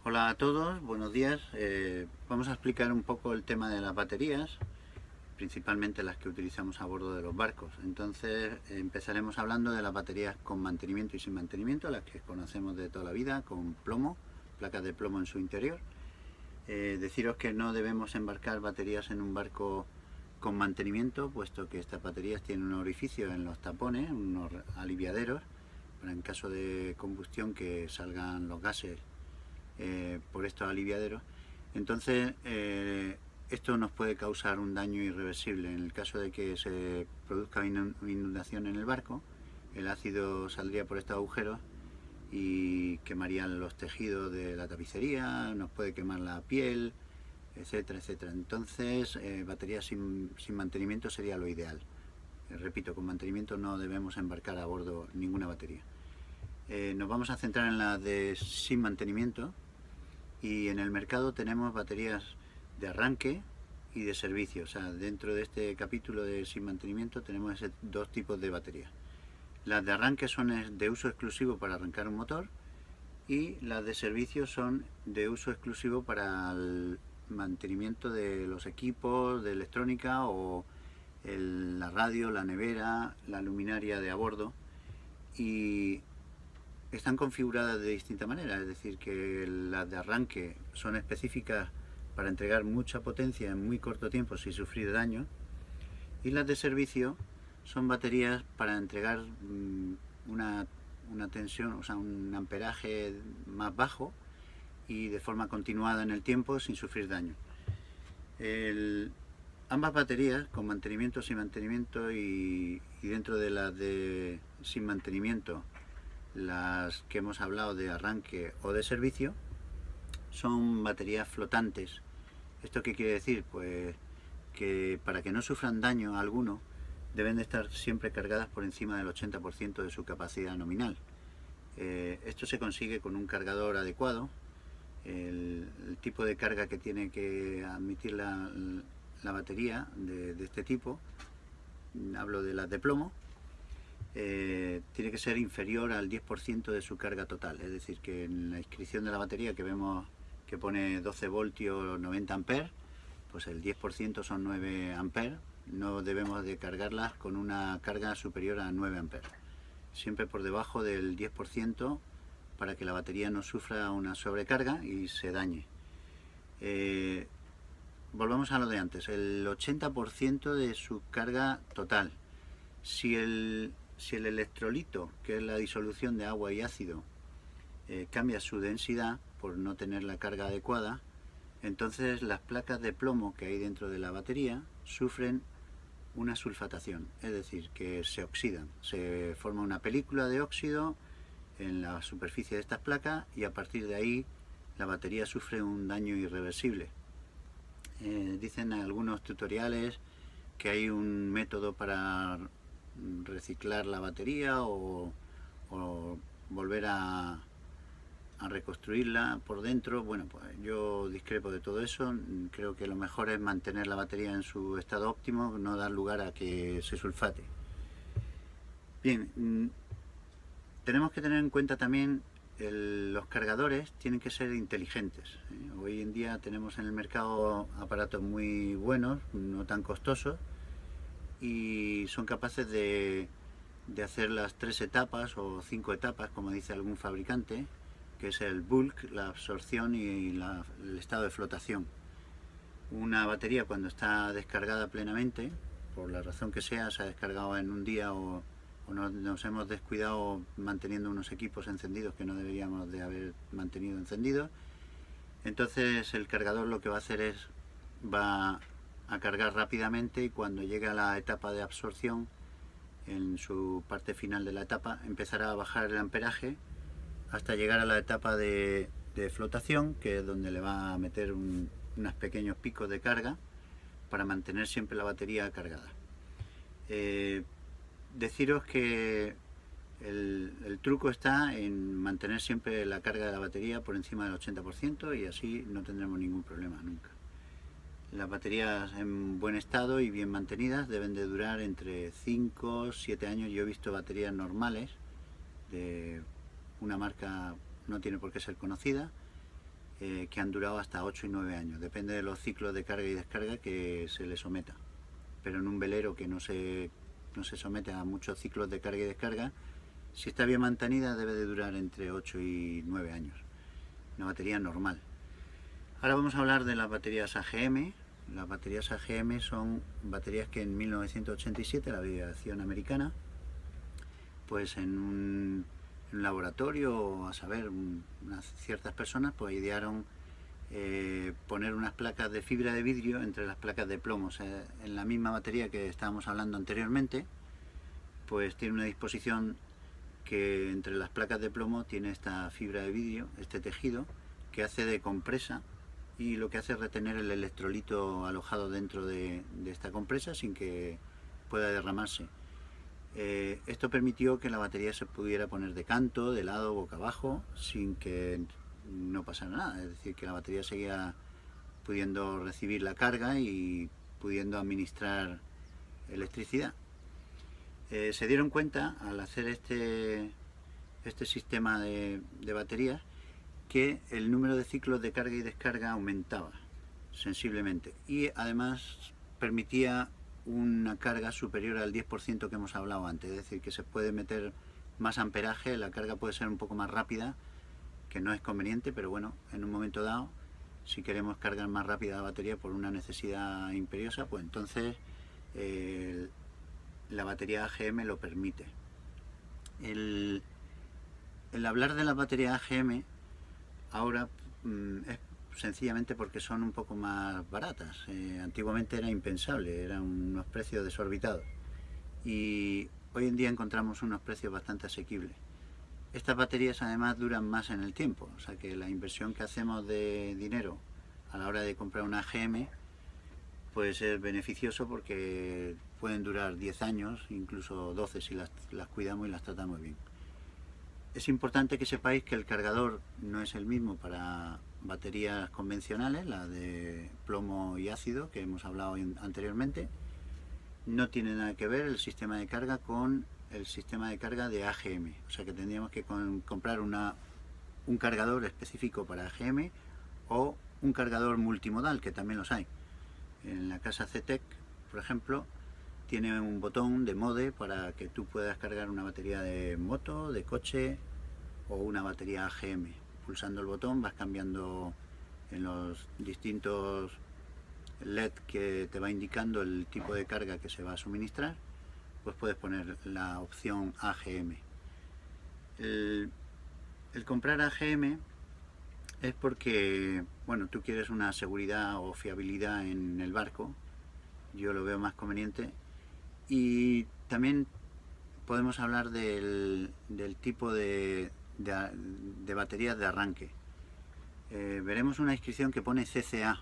Hola a todos, buenos días. Vamos a explicar un poco el tema de las baterías, principalmente las que utilizamos a bordo de los barcos. Entonces empezaremos hablando de las baterías con mantenimiento y sin mantenimiento, las que conocemos de toda la vida, con plomo, placas de plomo en su interior. Deciros que no debemos embarcar baterías en un barco con mantenimiento, puesto que estas baterías tienen un orificio en los tapones, unos aliviaderos, para en caso de combustión que salgan los gases por estos aliviaderos. Entonces esto nos puede causar un daño irreversible. En el caso de que se produzca una inundación en el barco, el ácido saldría por estos agujeros y quemarían los tejidos de la tapicería, nos puede quemar la piel, etcétera, etcétera. Entonces baterías sin mantenimiento sería lo ideal. Repito, con mantenimiento no debemos embarcar a bordo ninguna batería. Nos vamos a centrar en las de sin mantenimiento, y en el mercado tenemos baterías de arranque y de servicio. O sea, dentro de este capítulo de sin mantenimiento tenemos dos tipos de baterías. Las de arranque son de uso exclusivo para arrancar un motor, y las de servicio son de uso exclusivo para el mantenimiento de los equipos de electrónica o la radio, la nevera, la luminaria de a bordo, y están configuradas de distinta manera. Es decir, que las de arranque son específicas para entregar mucha potencia en muy corto tiempo sin sufrir daño, y las de servicio son baterías para entregar una tensión, o sea, un amperaje más bajo y de forma continuada en el tiempo sin sufrir daño. Ambas baterías, con mantenimiento, sin mantenimiento, y dentro de las de sin mantenimiento, las que hemos hablado de arranque o de servicio, son baterías flotantes. ¿Esto qué quiere decir? Pues que para que no sufran daño alguno deben de estar siempre cargadas por encima del 80% de su capacidad nominal. Esto se consigue con un cargador adecuado. El tipo de carga que tiene que admitir la batería de este tipo, hablo de las de plomo, tiene que ser inferior al 10% de su carga total. Es decir, que en la inscripción de la batería que vemos que pone 12 voltios 90 amperes, pues el 10% son 9 amperes. No debemos de cargarlas con una carga superior a 9 amperes, siempre por debajo del 10%, para que la batería no sufra una sobrecarga y se dañe. Volvamos a lo de antes, el 80% de su carga total. Si el electrolito, que es la disolución de agua y ácido, cambia su densidad por no tener la carga adecuada, entonces las placas de plomo que hay dentro de la batería sufren una sulfatación, es decir, que se oxidan, se forma una película de óxido en la superficie de estas placas, y a partir de ahí la batería sufre un daño irreversible. Dicen en algunos tutoriales que hay un método para reciclar la batería o volver a reconstruirla por dentro. Bueno, pues yo discrepo de todo eso. Creo que lo mejor es mantener la batería en su estado óptimo, no dar lugar a que se sulfate. Bien, tenemos que tener en cuenta también los cargadores tienen que ser inteligentes. Hoy en día tenemos en el mercado aparatos muy buenos, no tan costosos, y son capaces de hacer las 3 etapas o 5 etapas, como dice algún fabricante, que es el bulk, la absorción y el estado de flotación. Una batería, cuando está descargada plenamente, por la razón que sea, se ha descargado en un día o nos hemos descuidado manteniendo unos equipos encendidos que no deberíamos de haber mantenido encendidos, entonces el cargador lo que va a hacer es va a cargar rápidamente, y cuando llegue a la etapa de absorción, en su parte final de la etapa, empezará a bajar el amperaje hasta llegar a la etapa de flotación, que es donde le va a meter unos pequeños picos de carga para mantener siempre la batería cargada. Deciros que el truco está en mantener siempre la carga de la batería por encima del 80%, y así no tendremos ningún problema nunca. Las baterías en buen estado y bien mantenidas deben de durar entre 5 y 7 años. Yo he visto baterías normales de una marca, no tiene por qué ser conocida, que han durado hasta 8 y 9 años. Depende de los ciclos de carga y descarga que se le someta. Pero en un velero que no se somete a muchos ciclos de carga y descarga, si está bien mantenida debe de durar entre 8 y 9 años. Una batería normal. Ahora vamos a hablar de las baterías AGM. Las baterías AGM son baterías que en 1987 la aviación americana, pues en un laboratorio, a saber, unas ciertas personas, pues idearon poner unas placas de fibra de vidrio entre las placas de plomo. O sea, en la misma batería que estábamos hablando anteriormente, pues tiene una disposición que entre las placas de plomo tiene esta fibra de vidrio, este tejido, que hace de compresa, y lo que hace es retener el electrolito alojado dentro de esta compresa sin que pueda derramarse. Esto permitió que la batería se pudiera poner de canto, de lado, boca abajo, sin que no pasara nada. Es decir, que la batería seguía pudiendo recibir la carga y pudiendo administrar electricidad. Se dieron cuenta al hacer este sistema de baterías que el número de ciclos de carga y descarga aumentaba sensiblemente, y además permitía una carga superior al 10% que hemos hablado antes. Es decir, que se puede meter más amperaje, la carga puede ser un poco más rápida, que no es conveniente, pero bueno, en un momento dado, si queremos cargar más rápida la batería por una necesidad imperiosa, pues entonces la batería AGM lo permite. El hablar de la batería AGM ahora es sencillamente porque son un poco más baratas. Antiguamente era impensable, eran unos precios desorbitados, y hoy en día encontramos unos precios bastante asequibles. Estas baterías además duran más en el tiempo, o sea que la inversión que hacemos de dinero a la hora de comprar una AGM puede ser beneficioso, porque pueden durar 10 años, incluso 12 si las cuidamos y las tratamos bien. Es importante que sepáis que el cargador no es el mismo para baterías convencionales, las de plomo y ácido que hemos hablado anteriormente. No tiene nada que ver el sistema de carga con el sistema de carga de AGM. O sea que tendríamos que comprar un cargador específico para AGM o un cargador multimodal, que también los hay. En la casa CTEC, por ejemplo, tiene un botón de mode para que tú puedas cargar una batería de moto, de coche o una batería AGM. Pulsando el botón vas cambiando en los distintos LED que te va indicando el tipo de carga que se va a suministrar, pues puedes poner la opción AGM. El comprar AGM es porque, bueno, tú quieres una seguridad o fiabilidad en el barco. Yo lo veo más conveniente. Y también podemos hablar del tipo de baterías de arranque. Veremos una inscripción que pone CCA.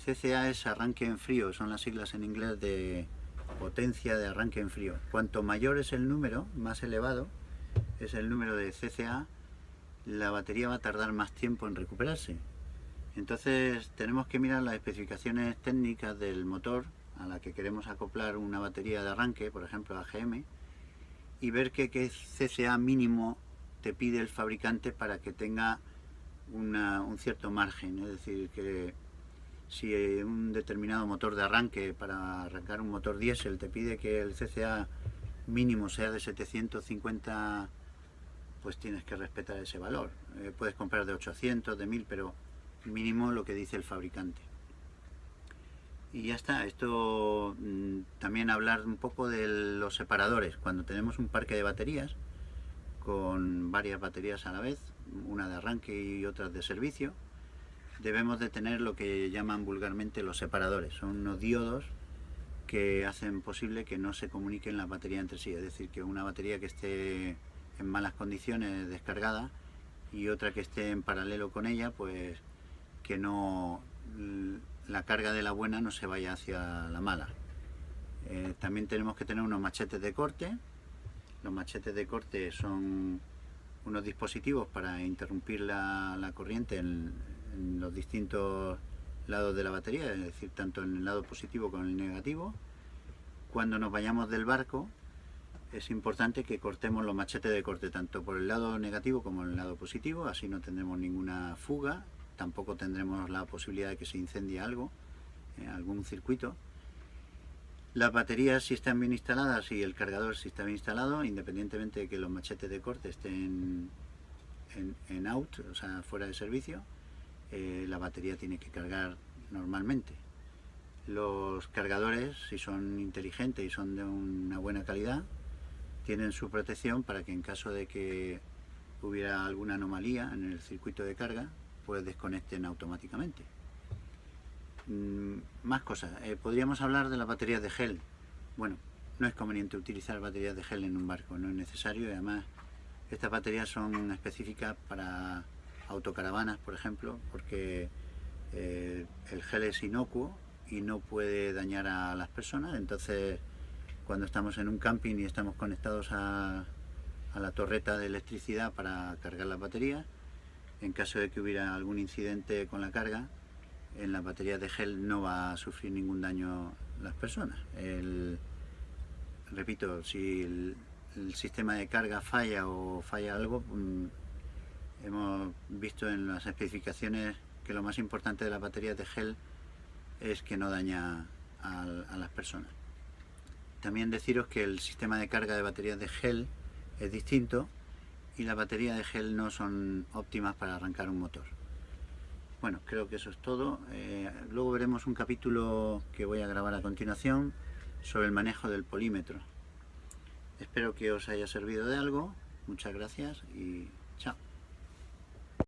CCA es arranque en frío, son las siglas en inglés de potencia de arranque en frío. Cuanto mayor es el número, más elevado es el número de CCA, la batería va a tardar más tiempo en recuperarse. Entonces tenemos que mirar las especificaciones técnicas del motor a la que queremos acoplar una batería de arranque, por ejemplo AGM, y ver qué CCA mínimo te pide el fabricante para que tenga un cierto margen. Es decir, que si un determinado motor de arranque, para arrancar un motor diésel, te pide que el CCA mínimo sea de 750, pues tienes que respetar ese valor. Puedes comprar de 800, de 1000, pero mínimo lo que dice el fabricante. Y ya está. Esto también hablar un poco de los separadores. Cuando tenemos un parque de baterías con varias baterías a la vez, una de arranque y otras de servicio, debemos de tener lo que llaman vulgarmente los separadores. Son unos diodos que hacen posible que no se comuniquen las baterías entre sí. Es decir, que una batería que esté en malas condiciones descargada y otra que esté en paralelo con ella, pues que no, la carga de la buena no se vaya hacia la mala. También tenemos que tener unos machetes de corte. Los machetes de corte son unos dispositivos para interrumpir la corriente en los distintos lados de la batería, es decir, tanto en el lado positivo como en el negativo. Cuando nos vayamos del barco, es importante que cortemos los machetes de corte tanto por el lado negativo como en el lado positivo, así no tendremos ninguna fuga tampoco tendremos la posibilidad de que se incendie algo, algún circuito. Las baterías, si están bien instaladas, y el cargador si está bien instalado, independientemente de que los machetes de corte estén en out, o sea, fuera de servicio, la batería tiene que cargar normalmente. Los cargadores, si son inteligentes y son de una buena calidad, tienen su protección para que en caso de que hubiera alguna anomalía en el circuito de carga, pues desconecten automáticamente. Más cosas. Podríamos hablar de las baterías de gel. Bueno, no es conveniente utilizar baterías de gel en un barco, no es necesario, y además estas baterías son específicas para autocaravanas, por ejemplo, porque el gel es inocuo y no puede dañar a las personas. Entonces, cuando estamos en un camping y estamos conectados a la torreta de electricidad para cargar las baterías, en caso de que hubiera algún incidente con la carga, en las baterías de gel no va a sufrir ningún daño las personas. Repito, si el sistema de carga falla o falla algo, hemos visto en las especificaciones que lo más importante de las baterías de gel es que no daña a las personas. También deciros que el sistema de carga de baterías de gel es distinto y las baterías de gel no son óptimas para arrancar un motor. Bueno, creo que eso es todo. Luego veremos un capítulo que voy a grabar a continuación sobre el manejo del polímetro. Espero que os haya servido de algo. Muchas gracias y chao.